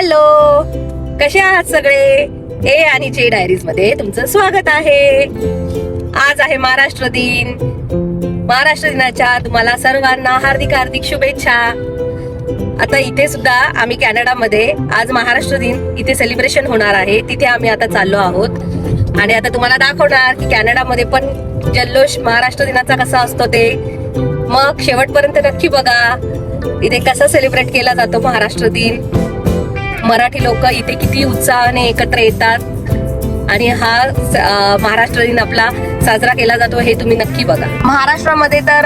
Hello, कसे आहात सगळे? ए आणि जे डायरीज मध्ये तुमचं स्वागत आहे. आज आहे महाराष्ट्र दिन. महाराष्ट्र दिनाच्या तुम्हाला सर्वांना हार्दिक हार्दिक शुभेच्छा. आता इथे सुद्धा आम्ही कॅनडामध्ये आज महाराष्ट्र दिन इथे सेलिब्रेशन होणार आहे. तिथे आम्ही आता चाललो आहोत आणि आता तुम्हाला दाखवणार की कॅनडामध्ये पण जल्लोष महाराष्ट्र दिनाचा कसा असतो ते. मग शेवटपर्यंत नक्की बघा इथे कसा सेलिब्रेट केला जातो महाराष्ट्र दिन. मराठी लोक इथे किती उत्साहाने एकत्र येतात आणि हा महाराष्ट्र दिन आपला साजरा केला जातो हे तुम्ही नक्की बघा. महाराष्ट्रामध्ये तर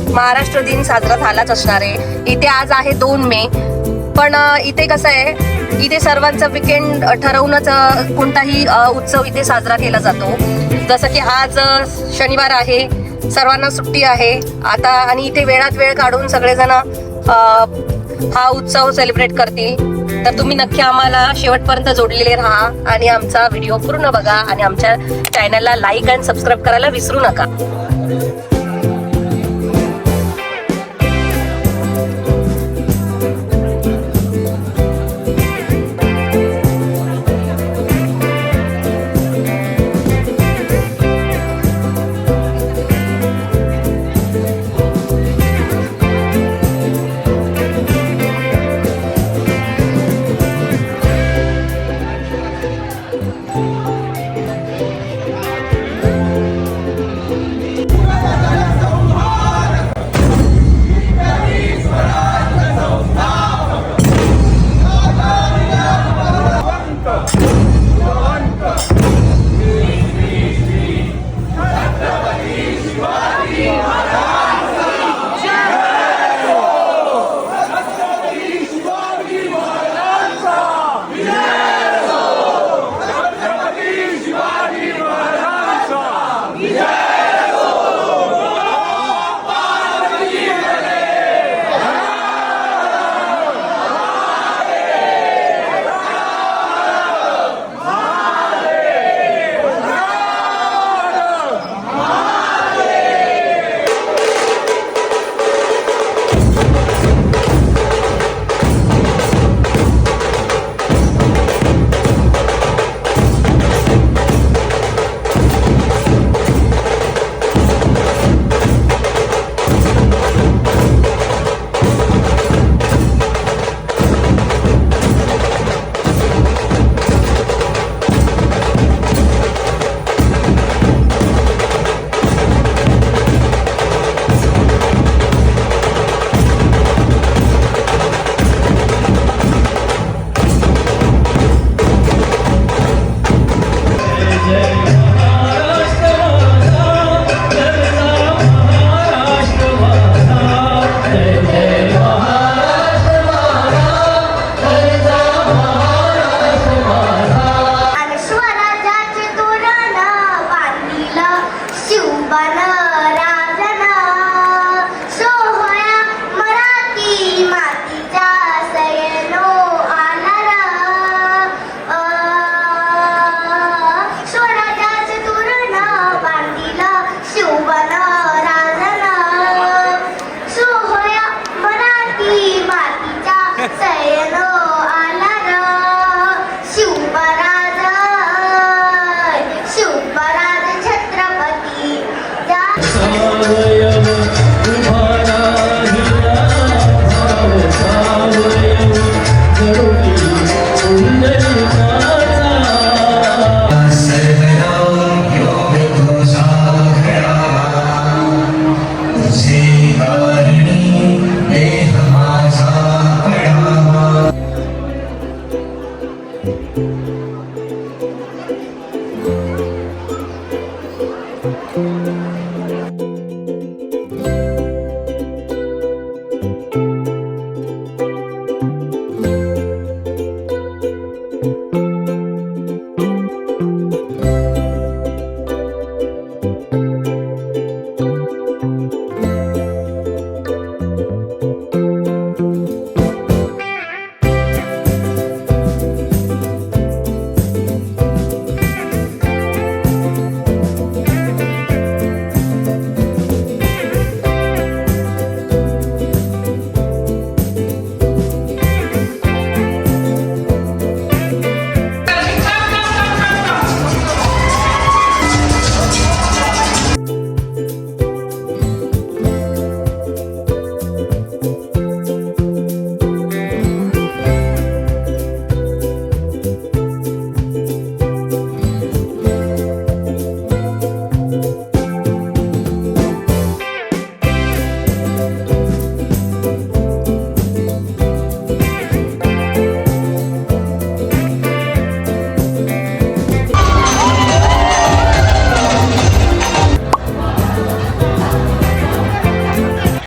महाराष्ट्र दिन साजरा झालाच असणार आहे. इथे आज आहे 2 मे, पण इथे कसं आहे, इथे सर्वांचा विकेंड ठरवूनच कोणताही उत्सव इथे साजरा केला जातो. जसं की आज शनिवार आहे, सर्वांना सुट्टी आहे आता आणि इथे वेळात वेळ काढून सगळेजण हा उत्सव सेलिब्रेट करतील. तर तुम्ही नक्की आम्हाला शेवटपर्यंत जोडलेले राहा आणि आमचा व्हिडिओ पूर्ण बघा आणि आमच्या चॅनलला लाईक आणि सबस्क्राईब करायला विसरू नका.